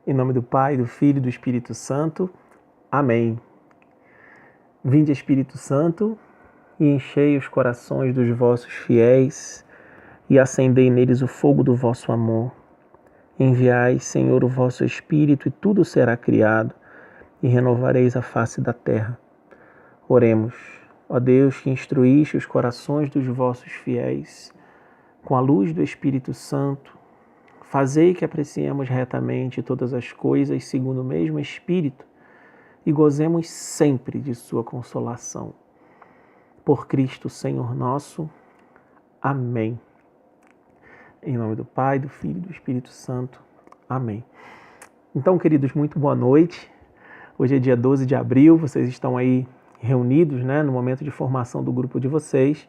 Em nome do Pai, do Filho e do Espírito Santo. Amém. Vinde, Espírito Santo, e enchei os corações dos vossos fiéis, e acendei neles o fogo do vosso amor. Enviai, Senhor, o vosso Espírito, e tudo será criado, e renovareis a face da terra. Oremos. Ó Deus, que instruíste os corações dos vossos fiéis, com a luz do Espírito Santo, fazei que apreciemos retamente todas as coisas segundo o mesmo Espírito e gozemos sempre de sua consolação. Por Cristo, Senhor nosso. Amém. Em nome do Pai, do Filho e do Espírito Santo. Amém. Então, queridos, muito boa noite. Hoje é dia 12 de abril, vocês estão aí reunidos, no momento de formação do grupo de vocês.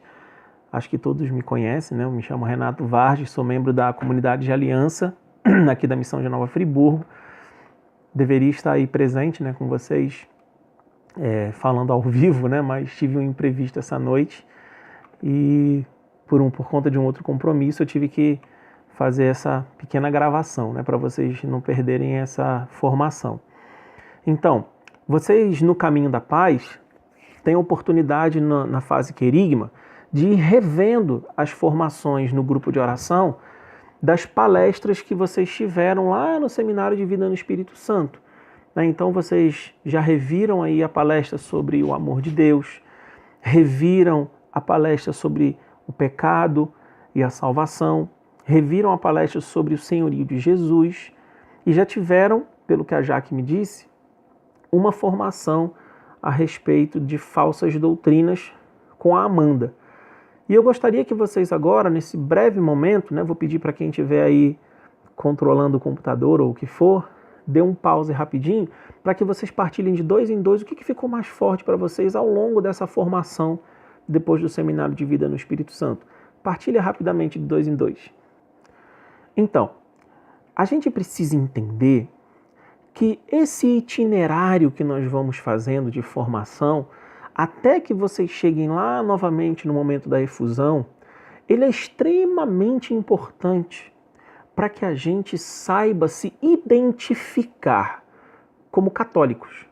Acho que todos me conhecem, Eu me chamo Renato Vargas, sou membro da comunidade de aliança, aqui da Missão de Nova Friburgo. Deveria estar aí presente, com vocês, falando ao vivo, mas tive um imprevisto essa noite e por conta de um outro compromisso eu tive que fazer essa pequena gravação, para vocês não perderem essa formação. Então, vocês no Caminho da Paz têm a oportunidade na fase querigma de ir revendo as formações no grupo de oração das palestras que vocês tiveram lá no Seminário de Vida no Espírito Santo. Então vocês já reviram aí a palestra sobre o amor de Deus, reviram a palestra sobre o pecado e a salvação, reviram a palestra sobre o senhorio de Jesus e já tiveram, pelo que a Jaque me disse, uma formação a respeito de falsas doutrinas com a Amanda. E eu gostaria que vocês agora, nesse breve momento, vou pedir para quem estiver aí controlando o computador ou o que for, dê um pause rapidinho, para que vocês partilhem de 2 em 2 o que ficou mais forte para vocês ao longo dessa formação depois do Seminário de Vida no Espírito Santo. Partilha rapidamente de 2 em 2. Então, a gente precisa entender que esse itinerário que nós vamos fazendo de formação, até que vocês cheguem lá novamente no momento da efusão, ele é extremamente importante para que a gente saiba se identificar como católicos,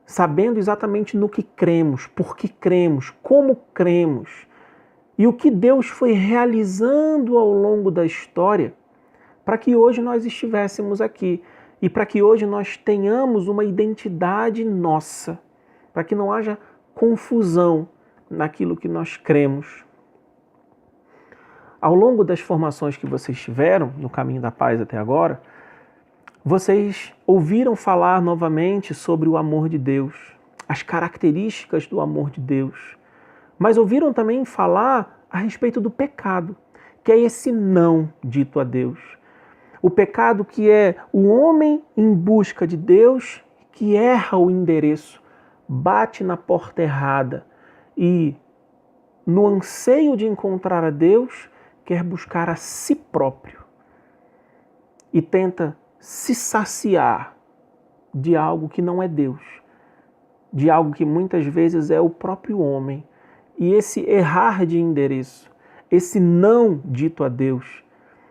sabendo exatamente no que cremos, por que cremos, como cremos e o que Deus foi realizando ao longo da história para que hoje nós estivéssemos aqui e para que hoje nós tenhamos uma identidade nossa, para que não haja confusão naquilo que nós cremos. Ao longo das formações que vocês tiveram no Caminho da Paz até agora, vocês ouviram falar novamente sobre o amor de Deus, as características do amor de Deus, mas ouviram também falar a respeito do pecado, que é esse não dito a Deus. O pecado que é o homem em busca de Deus, que erra o endereço, bate na porta errada e, no anseio de encontrar a Deus, quer buscar a si próprio e tenta se saciar de algo que não é Deus, de algo que muitas vezes é o próprio homem. E esse errar de endereço, esse não dito a Deus,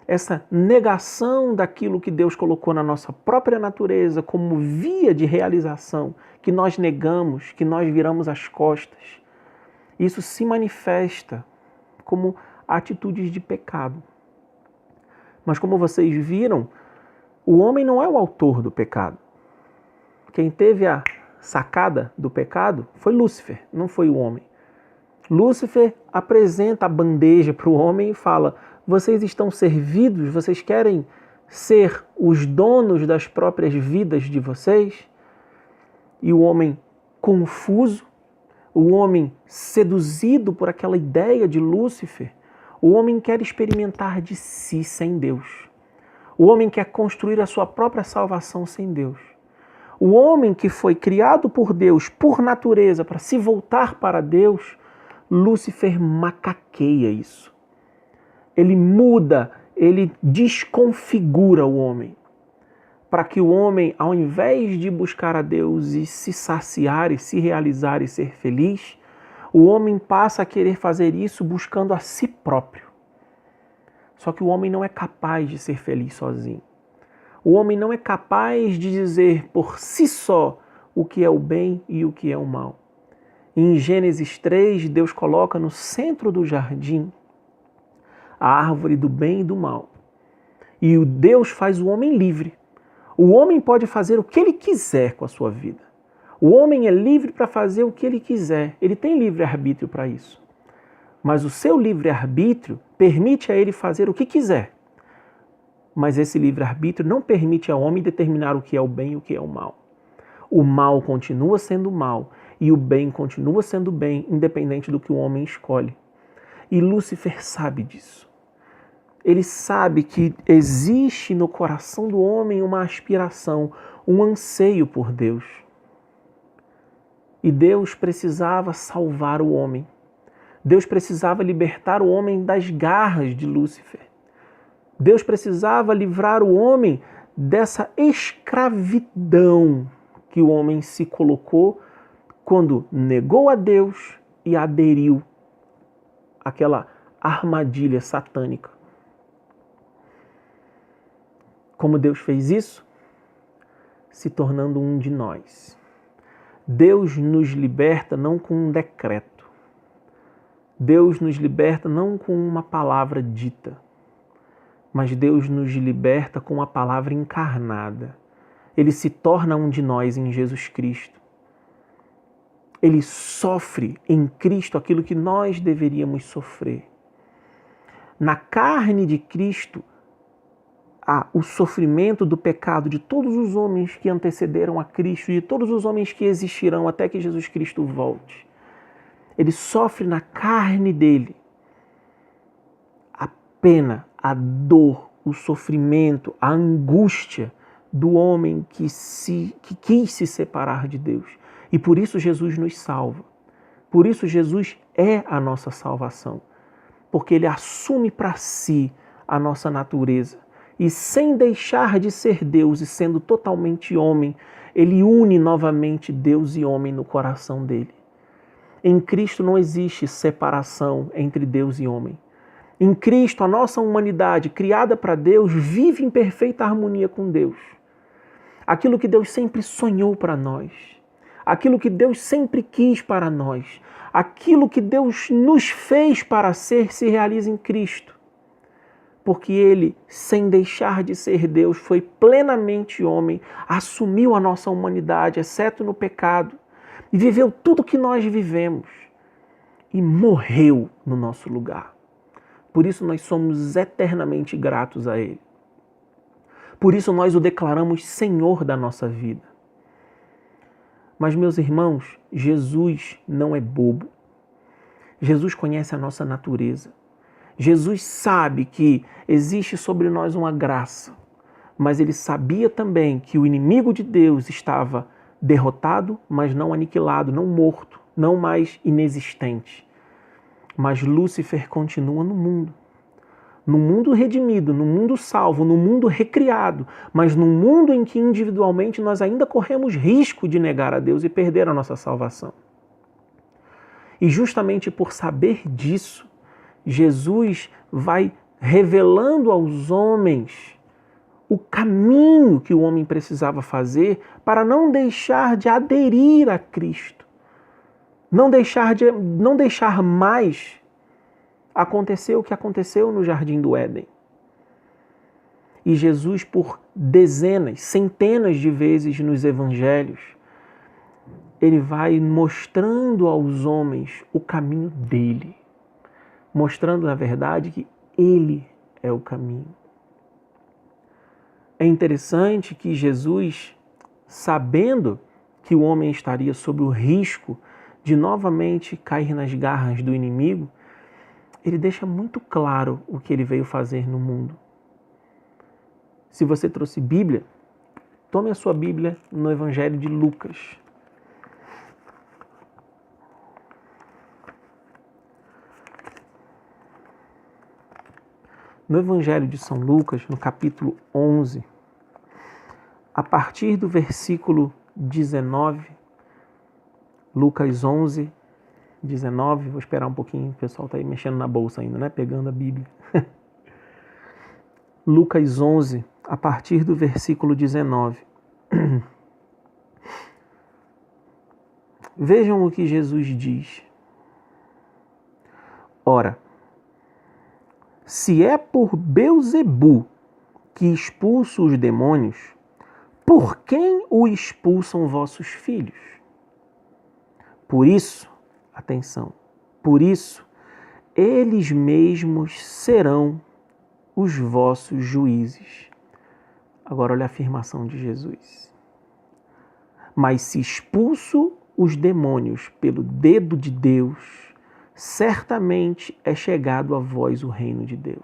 essa negação daquilo que Deus colocou na nossa própria natureza como via de realização, que nós negamos, que nós viramos as costas, isso se manifesta como atitudes de pecado. Mas como vocês viram, o homem não é o autor do pecado. Quem teve a sacada do pecado foi Lúcifer, não foi o homem. Lúcifer apresenta a bandeja para o homem e fala: vocês estão servidos, vocês querem ser os donos das próprias vidas de vocês? E o homem confuso, o homem seduzido por aquela ideia de Lúcifer, o homem quer experimentar de si sem Deus. O homem quer construir a sua própria salvação sem Deus. O homem que foi criado por Deus, por natureza, para se voltar para Deus, Lúcifer macaqueia isso. Ele muda, ele desconfigura o homem, para que o homem, ao invés de buscar a Deus e se saciar e se realizar e ser feliz, o homem passa a querer fazer isso buscando a si próprio. Só que o homem não é capaz de ser feliz sozinho. O homem não é capaz de dizer por si só o que é o bem e o que é o mal. Em Gênesis 3, Deus coloca no centro do jardim a árvore do bem e do mal. E o Deus faz o homem livre. O homem pode fazer o que ele quiser com a sua vida. O homem é livre para fazer o que ele quiser. Ele tem livre-arbítrio para isso. Mas o seu livre-arbítrio permite a ele fazer o que quiser. Mas esse livre-arbítrio não permite ao homem determinar o que é o bem e o que é o mal. O mal continua sendo mal e o bem continua sendo bem, independente do que o homem escolhe. E Lúcifer sabe disso. Ele sabe que existe no coração do homem uma aspiração, um anseio por Deus. E Deus precisava salvar o homem. Deus precisava libertar o homem das garras de Lúcifer. Deus precisava livrar o homem dessa escravidão que o homem se colocou quando negou a Deus e aderiu àquela armadilha satânica. Como Deus fez isso? Se tornando um de nós. Deus nos liberta não com um decreto. Deus nos liberta não com uma palavra dita, mas Deus nos liberta com a palavra encarnada. Ele se torna um de nós em Jesus Cristo. Ele sofre em Cristo aquilo que nós deveríamos sofrer. Na carne de Cristo, há o sofrimento do pecado de todos os homens que antecederam a Cristo e de todos os homens que existirão até que Jesus Cristo volte. Ele sofre na carne dele a pena, a dor, o sofrimento, a angústia do homem que quis se separar de Deus. E por isso Jesus nos salva. Por isso Jesus é a nossa salvação. Porque ele assume para si a nossa natureza. E sem deixar de ser Deus e sendo totalmente homem, ele une novamente Deus e homem no coração dele. Em Cristo não existe separação entre Deus e homem. Em Cristo, a nossa humanidade, criada para Deus, vive em perfeita harmonia com Deus. Aquilo que Deus sempre sonhou para nós, aquilo que Deus sempre quis para nós, aquilo que Deus nos fez para ser, se realiza em Cristo. Porque ele, sem deixar de ser Deus, foi plenamente homem, assumiu a nossa humanidade, exceto no pecado, e viveu tudo que nós vivemos, e morreu no nosso lugar. Por isso nós somos eternamente gratos a ele. Por isso nós o declaramos Senhor da nossa vida. Mas, meus irmãos, Jesus não é bobo. Jesus conhece a nossa natureza. Jesus sabe que existe sobre nós uma graça, mas ele sabia também que o inimigo de Deus estava derrotado, mas não aniquilado, não morto, não mais inexistente. Mas Lúcifer continua no mundo redimido, no mundo salvo, no mundo recriado, mas num mundo em que individualmente nós ainda corremos risco de negar a Deus e perder a nossa salvação. E justamente por saber disso, Jesus vai revelando aos homens o caminho que o homem precisava fazer para não deixar de aderir a Cristo, não deixar mais acontecer o que aconteceu no Jardim do Éden. E Jesus, por dezenas, centenas de vezes nos evangelhos, ele vai mostrando aos homens o caminho dele, mostrando, na verdade, que ele é o caminho. É interessante que Jesus, sabendo que o homem estaria sob o risco de novamente cair nas garras do inimigo, ele deixa muito claro o que ele veio fazer no mundo. Se você trouxe Bíblia, tome a sua Bíblia no Evangelho de Lucas. No Evangelho de São Lucas, no capítulo 11, a partir do versículo 19, Lucas 11, 19, vou esperar um pouquinho, o pessoal está aí mexendo na bolsa ainda, né? Pegando a Bíblia. Lucas 11, a partir do versículo 19. Vejam o que Jesus diz. Ora, se é por Beelzebu que expulso os demônios, por quem o expulsam vossos filhos? Por isso, atenção, por isso, eles mesmos serão os vossos juízes. Agora olha a afirmação de Jesus. Mas se expulso os demônios pelo dedo de Deus, certamente é chegado a vós o reino de Deus.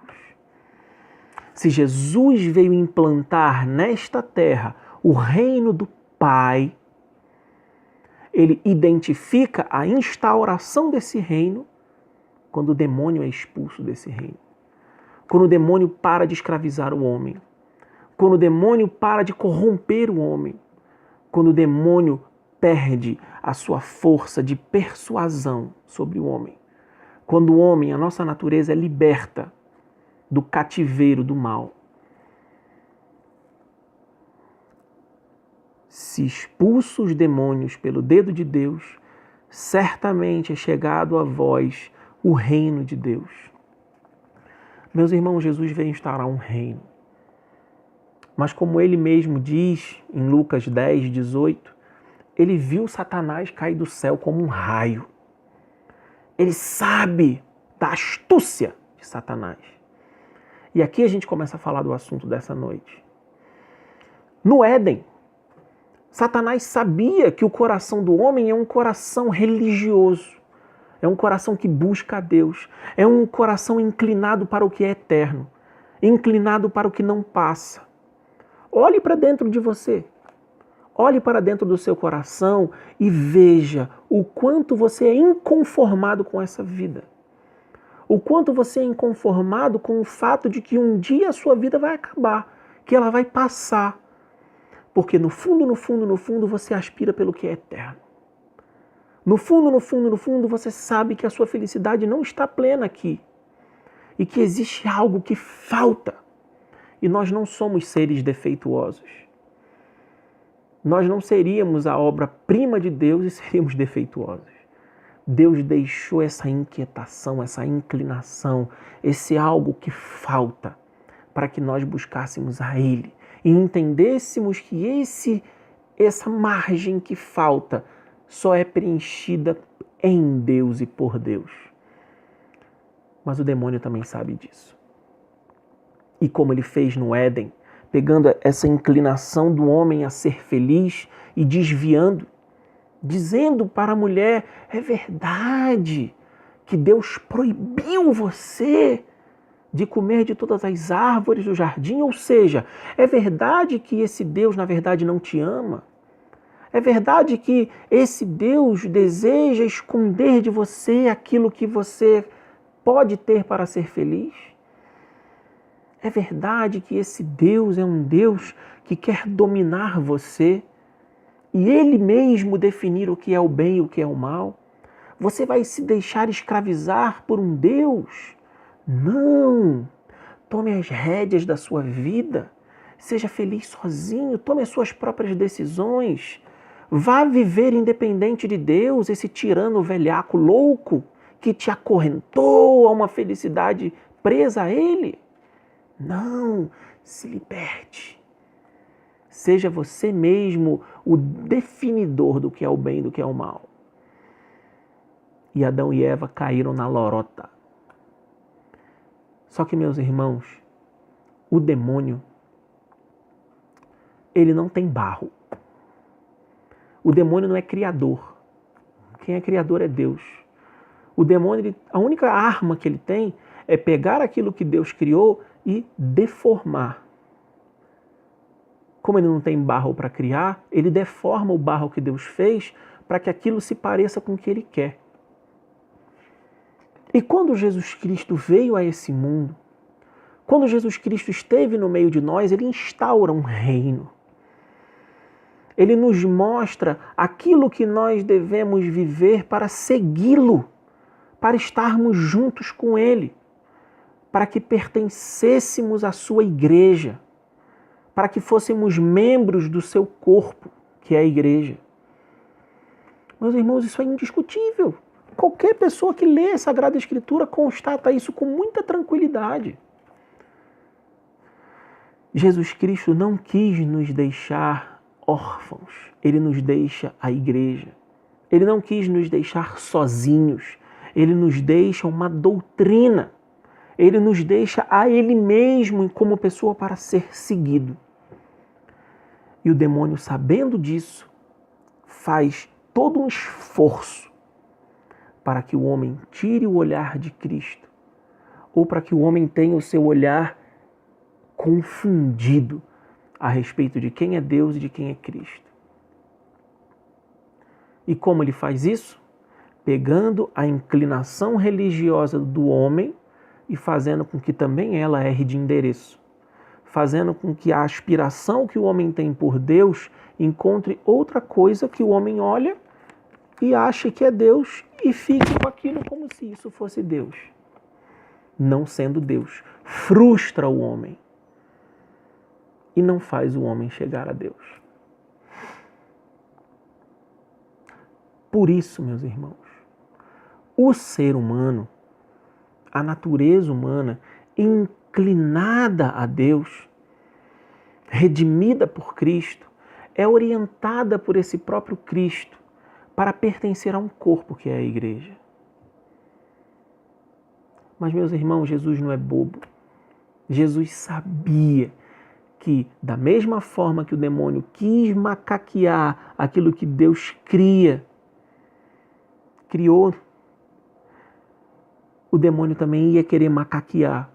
Se Jesus veio implantar nesta terra o reino do Pai, ele identifica a instauração desse reino quando o demônio é expulso desse reino. Quando o demônio para de escravizar o homem. Quando o demônio para de corromper o homem. Quando o demônio perde a sua força de persuasão sobre o homem. Quando o homem, a nossa natureza, é liberta do cativeiro do mal. Se expulso os demônios pelo dedo de Deus, certamente é chegado a vós o reino de Deus. Meus irmãos, Jesus veio instaurar um reino. Mas como ele mesmo diz em Lucas 10, 18, ele viu Satanás cair do céu como um raio. Ele sabe da astúcia de Satanás. E aqui a gente começa a falar do assunto dessa noite. No Éden, Satanás sabia que o coração do homem é um coração religioso. É um coração que busca a Deus. É um coração inclinado para o que é eterno. Inclinado para o que não passa. Olhe para dentro de você. Olhe para dentro do seu coração e veja o quanto você é inconformado com essa vida. O quanto você é inconformado com o fato de que um dia a sua vida vai acabar, que ela vai passar. Porque no fundo, no fundo, no fundo, você aspira pelo que é eterno. No fundo, no fundo, no fundo, você sabe que a sua felicidade não está plena aqui. E que existe algo que falta. E nós não somos seres defeituosos. Nós não seríamos a obra-prima de Deus e seríamos defeituosos. Deus deixou essa inquietação, essa inclinação, esse algo que falta para que nós buscássemos a Ele e entendêssemos que essa margem que falta só é preenchida em Deus e por Deus. Mas o demônio também sabe disso. E como ele fez no Éden, pegando essa inclinação do homem a ser feliz e desviando, dizendo para a mulher, é verdade que Deus proibiu você de comer de todas as árvores do jardim, ou seja, é verdade que esse Deus na verdade não te ama? É verdade que esse Deus deseja esconder de você aquilo que você pode ter para ser feliz? É verdade que esse Deus é um Deus que quer dominar você e Ele mesmo definir o que é o bem e o que é o mal? Você vai se deixar escravizar por um Deus? Não! Tome as rédeas da sua vida. Seja feliz sozinho. Tome as suas próprias decisões. Vá viver independente de Deus, esse tirano velhaco louco que te acorrentou a uma felicidade presa a Ele. Não, se liberte. Seja você mesmo o definidor do que é o bem e do que é o mal. E Adão e Eva caíram na lorota. Só que, meus irmãos, o demônio, ele não tem barro. O demônio não é criador. Quem é criador é Deus. O demônio, a única arma que ele tem é pegar aquilo que Deus criou e deformar. Como ele não tem barro para criar, ele deforma o barro que Deus fez para que aquilo se pareça com o que ele quer. E quando Jesus Cristo veio a esse mundo, quando Jesus Cristo esteve no meio de nós, ele instaura um reino. Ele nos mostra aquilo que nós devemos viver para segui-lo, para estarmos juntos com Ele. para que pertencêssemos à sua igreja, para que fôssemos membros do seu corpo, que é a igreja. Meus irmãos, isso é indiscutível. Qualquer pessoa que lê a Sagrada Escritura constata isso com muita tranquilidade. Jesus Cristo não quis nos deixar órfãos, Ele nos deixa a igreja. Ele não quis nos deixar sozinhos, Ele nos deixa uma doutrina. Ele nos deixa a Ele mesmo como pessoa para ser seguido. E o demônio, sabendo disso, faz todo um esforço para que o homem tire o olhar de Cristo, ou para que o homem tenha o seu olhar confundido a respeito de quem é Deus e de quem é Cristo. E como ele faz isso? Pegando a inclinação religiosa do homem e fazendo com que também ela erre de endereço. Fazendo com que a aspiração que o homem tem por Deus encontre outra coisa que o homem olha e acha que é Deus e fique com aquilo como se isso fosse Deus. Não sendo Deus. Frustra o homem e não faz o homem chegar a Deus. Por isso, meus irmãos, o ser humano, a natureza humana, inclinada a Deus, redimida por Cristo, é orientada por esse próprio Cristo para pertencer a um corpo que é a igreja. Mas, meus irmãos, Jesus não é bobo. Jesus sabia que, da mesma forma que o demônio quis macaquear aquilo que Deus criou, o demônio também ia querer macaquear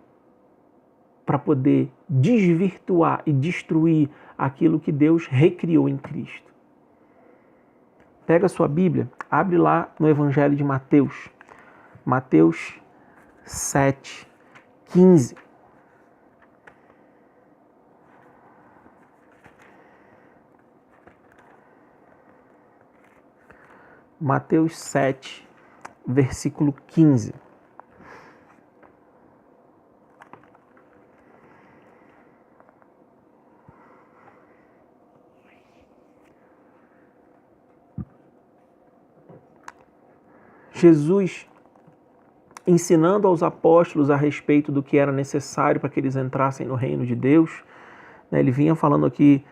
para poder desvirtuar e destruir aquilo que Deus recriou em Cristo. Pega a sua Bíblia, abre lá no Evangelho de Mateus. Mateus 7, 15. Mateus 7, versículo 15. Jesus, ensinando aos apóstolos a respeito do que era necessário para que eles entrassem no reino de Deus, ele vinha falando aqui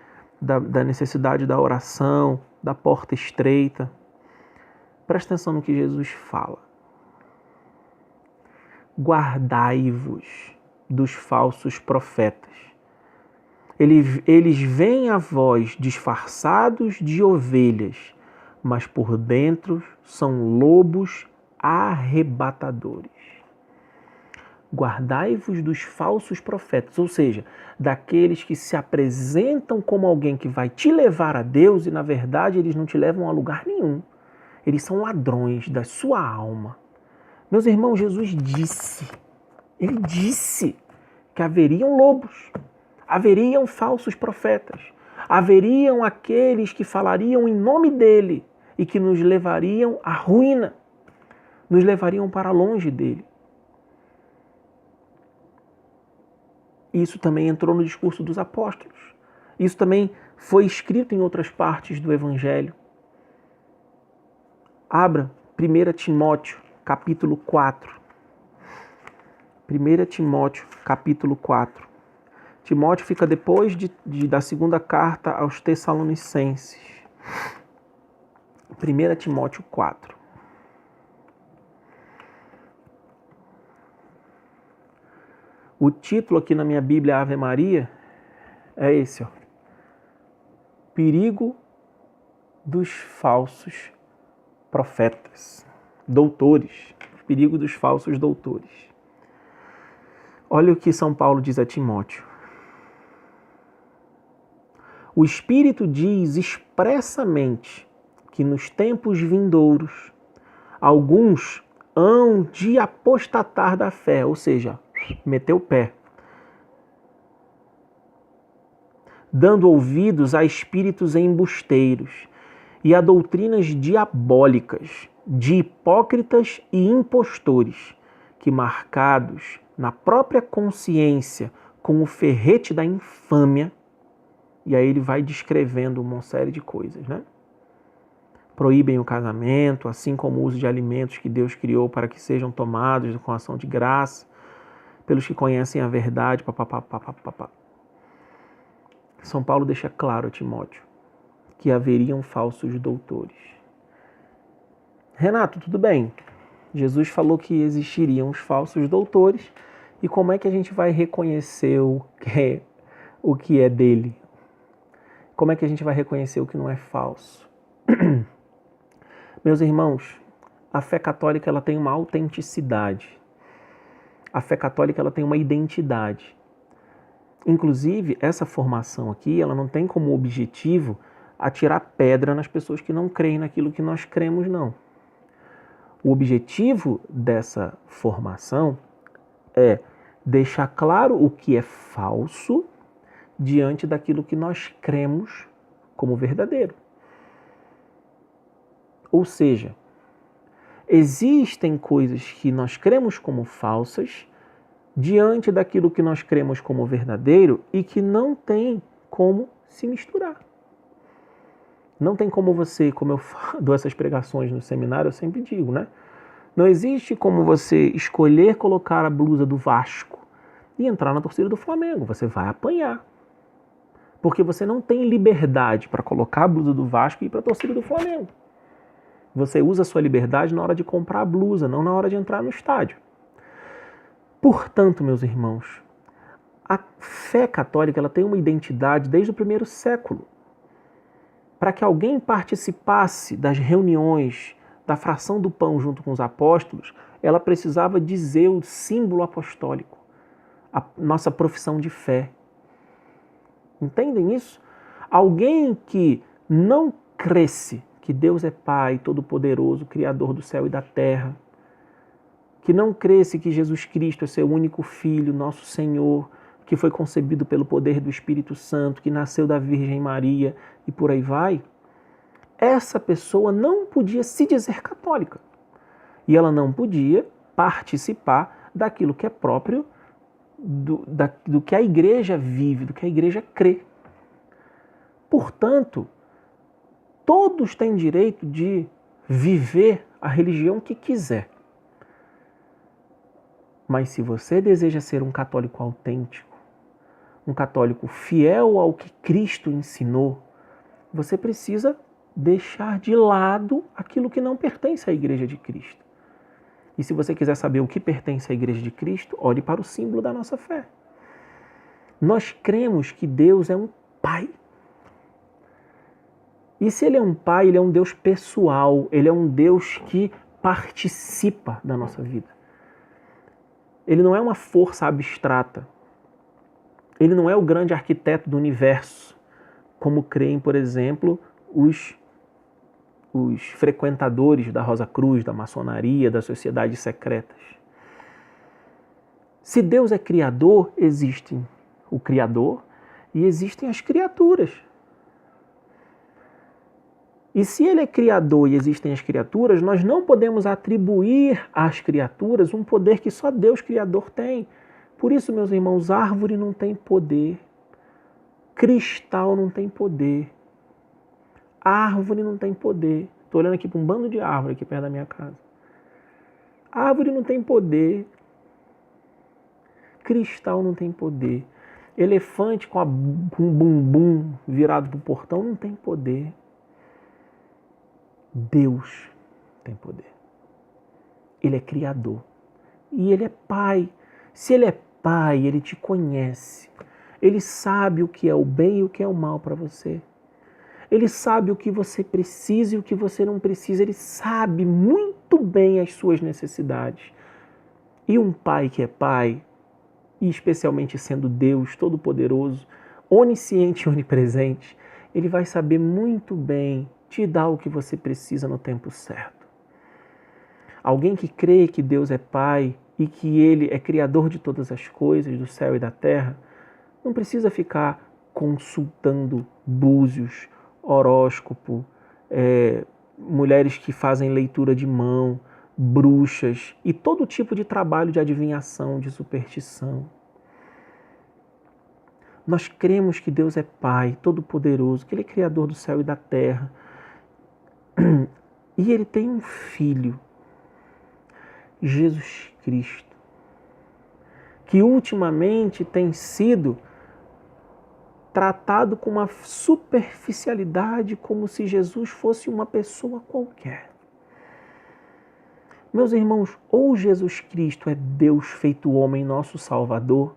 da necessidade da oração, da porta estreita. Presta atenção no que Jesus fala. Guardai-vos dos falsos profetas. Eles vêm a vós disfarçados de ovelhas, mas por dentro são lobos arrebatadores. Guardai-vos dos falsos profetas, ou seja, daqueles que se apresentam como alguém que vai te levar a Deus e, na verdade, eles não te levam a lugar nenhum. Eles são ladrões da sua alma. Meus irmãos, Jesus disse, ele disse que haveriam lobos, haveriam falsos profetas, haveriam aqueles que falariam em nome dele e que nos levariam à ruína, nos levariam para longe dele. Isso também entrou no discurso dos apóstolos. Isso também foi escrito em outras partes do Evangelho. Abra 1 Timóteo, capítulo 4. 1 Timóteo, capítulo 4. Timóteo fica depois da segunda carta aos Tessalonicenses. 1 Timóteo 4. O título aqui na minha Bíblia, Ave Maria, é esse, ó. Perigo dos falsos profetas, doutores. Perigo dos falsos doutores. Olha o que São Paulo diz a Timóteo. O Espírito diz expressamente que nos tempos vindouros alguns hão de apostatar da fé, ou seja, meter o pé, dando ouvidos a espíritos embusteiros e a doutrinas diabólicas, de hipócritas e impostores, que marcados na própria consciência, com o ferrete da infâmia, e aí ele vai descrevendo uma série de coisas, né? Proíbem o casamento, assim como o uso de alimentos que Deus criou para que sejam tomados com ação de graça, pelos que conhecem a verdade, papapá. São Paulo deixa claro a Timóteo que haveriam falsos doutores. Renato, tudo bem? Jesus falou que existiriam os falsos doutores, e como é que a gente vai reconhecer o que é dele? Como é que a gente vai reconhecer o que não é falso? Meus irmãos, a fé católica ela tem uma autenticidade. A fé católica ela tem uma identidade. Inclusive, essa formação aqui, ela não tem como objetivo atirar pedra nas pessoas que não creem naquilo que nós cremos, não. O objetivo dessa formação é deixar claro o que é falso diante daquilo que nós cremos como verdadeiro. Ou seja, existem coisas que nós cremos como falsas diante daquilo que nós cremos como verdadeiro e que não tem como se misturar. Não tem como você, como eu dou essas pregações no seminário, eu sempre digo, né? Não existe como você escolher colocar a blusa do Vasco e entrar na torcida do Flamengo. Você vai apanhar. Porque você não tem liberdade para colocar a blusa do Vasco e ir para a torcida do Flamengo. Você usa a sua liberdade na hora de comprar a blusa, não na hora de entrar no estádio. Portanto, meus irmãos, a fé católica ela tem uma identidade desde o primeiro século. Para que alguém participasse das reuniões da fração do pão junto com os apóstolos, ela precisava dizer o símbolo apostólico, a nossa profissão de fé. Entendem isso? Alguém que não cresce que Deus é Pai, Todo-Poderoso, Criador do céu e da terra, que não cresce que Jesus Cristo é seu único Filho, nosso Senhor, que foi concebido pelo poder do Espírito Santo, que nasceu da Virgem Maria e por aí vai, essa pessoa não podia se dizer católica. E ela não podia participar daquilo que é próprio do que a igreja vive, do que a igreja crê. Portanto, todos têm direito de viver a religião que quiser. Mas se você deseja ser um católico autêntico, um católico fiel ao que Cristo ensinou, você precisa deixar de lado aquilo que não pertence à Igreja de Cristo. E se você quiser saber o que pertence à Igreja de Cristo, olhe para o símbolo da nossa fé. Nós cremos que Deus é um Pai. E se Ele é um Pai, Ele é um Deus pessoal, Ele é um Deus que participa da nossa vida. Ele não é uma força abstrata. Ele não é o grande arquiteto do universo, como creem, por exemplo, os frequentadores da Rosa Cruz, da maçonaria, das sociedades secretas. Se Deus é criador, existe o Criador e existem as criaturas. E se Ele é criador e existem as criaturas, nós não podemos atribuir às criaturas um poder que só Deus Criador tem. Por isso, meus irmãos, árvore não tem poder, cristal não tem poder, árvore não tem poder. Estou olhando aqui para um bando de árvore aqui perto da minha casa. Árvore não tem poder, cristal não tem poder, elefante com um bumbum virado para o portão não tem poder. Deus tem poder. Ele é criador. E Ele é Pai. Se Ele é Pai, Ele te conhece. Ele sabe o que é o bem e o que é o mal para você. Ele sabe o que você precisa e o que você não precisa. Ele sabe muito bem as suas necessidades. E um Pai que é Pai, e especialmente sendo Deus Todo-Poderoso, onisciente e onipresente, Ele vai saber muito bem te dar o que você precisa no tempo certo. Alguém que crê que Deus é Pai e que Ele é Criador de todas as coisas, do céu e da terra, não precisa ficar consultando búzios, horóscopo, mulheres que fazem leitura de mão. bruxas e todo tipo de trabalho de adivinhação, de superstição. Nós cremos que Deus é Pai, Todo-Poderoso, que Ele é Criador do céu e da terra. E Ele tem um Filho, Jesus Cristo, que ultimamente tem sido tratado com uma superficialidade, como se Jesus fosse uma pessoa qualquer. Meus irmãos, ou Jesus Cristo é Deus feito homem, nosso Salvador,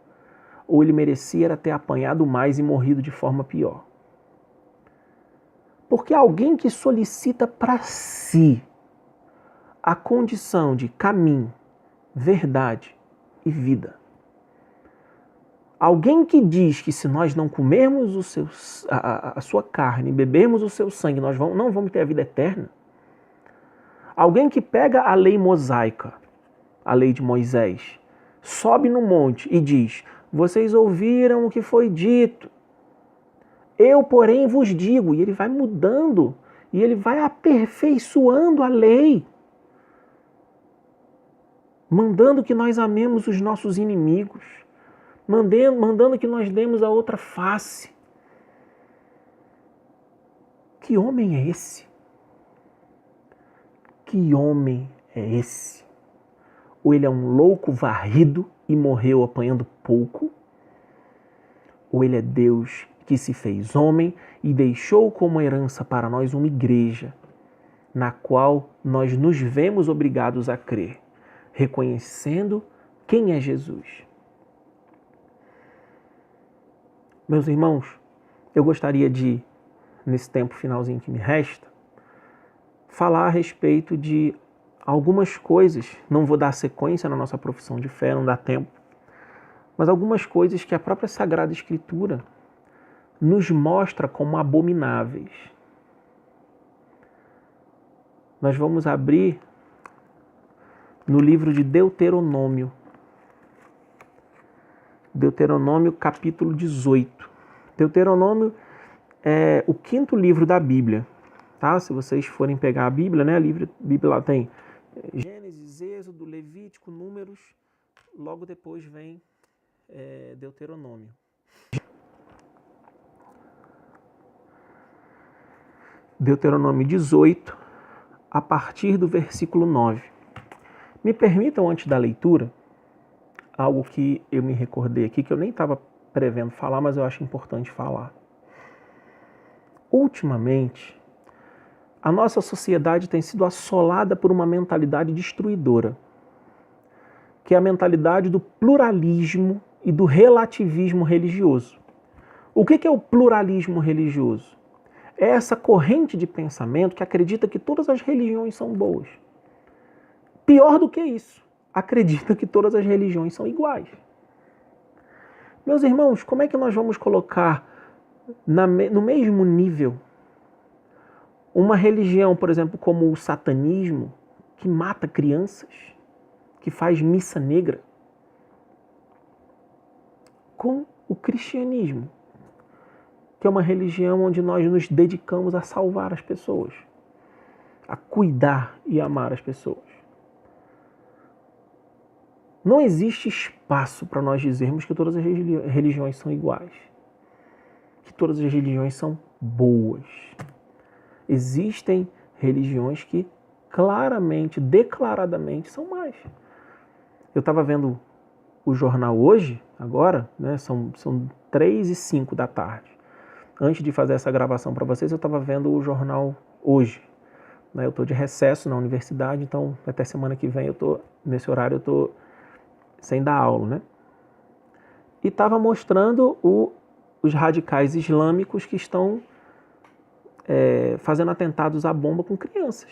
ou Ele merecia ter apanhado mais e morrido de forma pior. Porque alguém que solicita para si a condição de caminho, verdade e vida. Alguém que diz que se nós não comermos a sua carne, bebermos o seu sangue, nós não vamos ter a vida eterna. Alguém que pega a lei mosaica, a lei de Moisés, sobe no monte e diz: vocês ouviram o que foi dito, eu, porém, vos digo. E ele vai mudando, e ele vai aperfeiçoando a lei, mandando que nós amemos os nossos inimigos, mandando que nós demos a outra face. Que homem é esse? Que homem é esse? Ou ele é um louco varrido e morreu apanhando pouco? Ou ele é Deus que se fez homem e deixou como herança para nós uma igreja, na qual nós nos vemos obrigados a crer, reconhecendo quem é Jesus. Meus irmãos, eu gostaria de, nesse tempo finalzinho que me resta, falar a respeito de algumas coisas. Não vou dar sequência na nossa profissão de fé, não dá tempo, mas algumas coisas que a própria Sagrada Escritura nos mostra como abomináveis. Nós vamos abrir no livro de Deuteronômio. Deuteronômio capítulo 18. Deuteronômio é o 5º livro da Bíblia. Tá? Se vocês forem pegar a Bíblia, né? A Bíblia lá tem Gênesis, Êxodo, Levítico, Números. Logo depois vem Deuteronômio. Deuteronômio 18, a partir do versículo 9. Me permitam, antes da leitura, algo que eu me recordei aqui, que eu nem estava prevendo falar, mas eu acho importante falar. Ultimamente, a nossa sociedade tem sido assolada por uma mentalidade destruidora, que é a mentalidade do pluralismo e do relativismo religioso. O que é o pluralismo religioso? É essa corrente de pensamento que acredita que todas as religiões são boas. Pior do que isso, acredita que todas as religiões são iguais. Meus irmãos, como é que nós vamos colocar no mesmo nível uma religião, por exemplo, como o satanismo, que mata crianças, que faz missa negra, com o cristianismo, que é uma religião onde nós nos dedicamos a salvar as pessoas, a cuidar e amar as pessoas? Não existe espaço para nós dizermos que todas as religiões são iguais, que todas as religiões são boas. Existem religiões que claramente, declaradamente são más. Eu estava vendo o jornal hoje, agora, né, são 3h05 da tarde. Antes de fazer essa gravação para vocês, eu estava vendo o jornal hoje. Eu estou de recesso na universidade, então até semana que vem, nesse horário, eu estou sem dar aula, né? E estava mostrando os radicais islâmicos que estão fazendo atentados à bomba com crianças.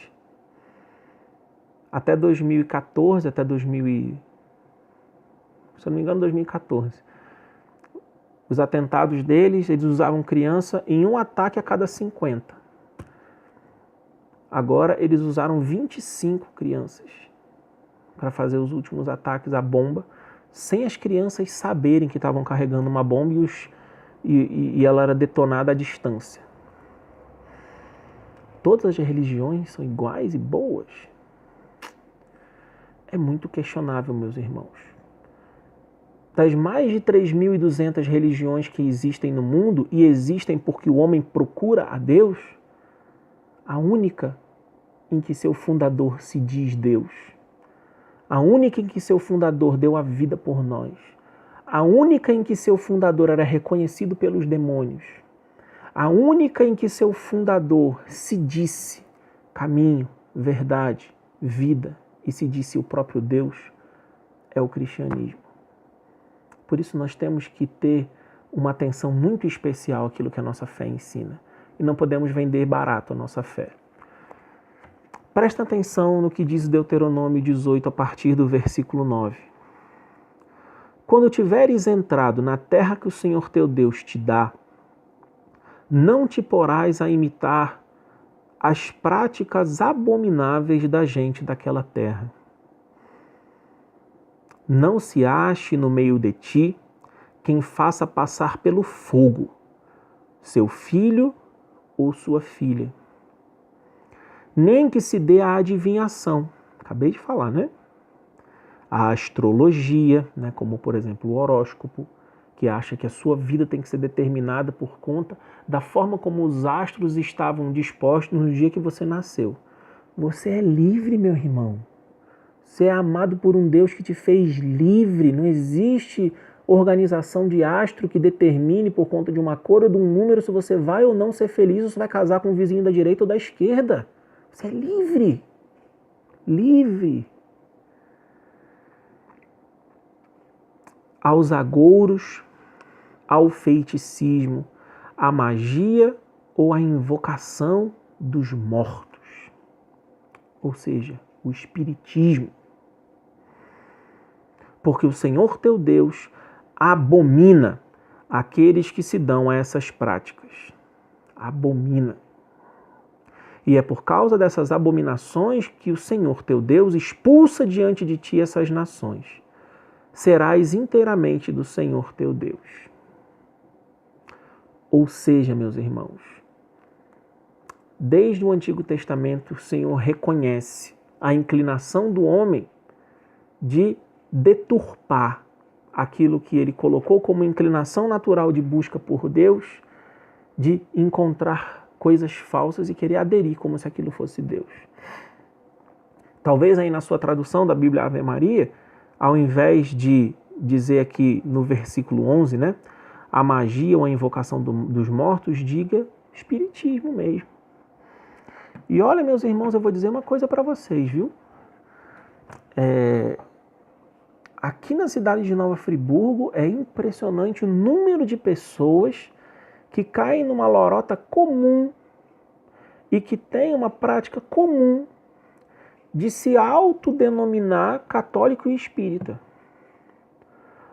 Até 2014, se eu não me engano, 2014. Os atentados deles, eles usavam criança em um ataque a cada 50. Agora eles usaram 25 crianças para fazer os últimos ataques à bomba, sem as crianças saberem que estavam carregando uma bomba e ela era detonada à distância. Todas as religiões são iguais e boas. é muito questionável, meus irmãos. Das mais de 3.200 religiões que existem no mundo, e existem porque o homem procura a Deus, a única em que seu fundador se diz Deus, a única em que seu fundador deu a vida por nós, a única em que seu fundador era reconhecido pelos demônios, a única em que seu fundador se disse caminho, verdade, vida e se disse o próprio Deus, é o cristianismo. Por isso nós temos que ter uma atenção muito especial àquilo que a nossa fé ensina. E não podemos vender barato a nossa fé. Presta atenção no que diz Deuteronômio 18, a partir do versículo 9. Quando tiveres entrado na terra que o Senhor teu Deus te dá, não te porás a imitar as práticas abomináveis da gente daquela terra. Não se ache no meio de ti quem faça passar pelo fogo seu filho ou sua filha. Nem que se dê a adivinhação. Acabei de falar, né? A astrologia, né? Como por exemplo o horóscopo, que acha que a sua vida tem que ser determinada por conta da forma como os astros estavam dispostos no dia que você nasceu. Você é livre, meu irmão. Você é amado por um Deus que te fez livre. Não existe organização de astro que determine por conta de uma cor ou de um número se você vai ou não ser feliz, ou se vai casar com o vizinho da direita ou da esquerda. Você é livre. Livre. Aos agouros, ao feiticismo, à magia ou à invocação dos mortos. Ou seja, o espiritismo. Porque o Senhor teu Deus abomina aqueles que se dão a essas práticas. Abomina. E é por causa dessas abominações que o Senhor teu Deus expulsa diante de ti essas nações. Serás inteiramente do Senhor teu Deus. Ou seja, meus irmãos, desde o Antigo Testamento o Senhor reconhece a inclinação do homem de deturpar aquilo que ele colocou como inclinação natural de busca por Deus, de encontrar coisas falsas e querer aderir como se aquilo fosse Deus. Talvez aí na sua tradução da Bíblia Ave Maria, ao invés de dizer aqui no versículo 11, né, a magia ou a invocação dos mortos, diga espiritismo mesmo. E olha, meus irmãos, eu vou dizer uma coisa para vocês, viu? Aqui na cidade de Nova Friburgo é impressionante o número de pessoas que caem numa lorota comum e que tem uma prática comum de se autodenominar católico e espírita.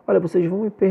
Olha, vocês vão me perguntar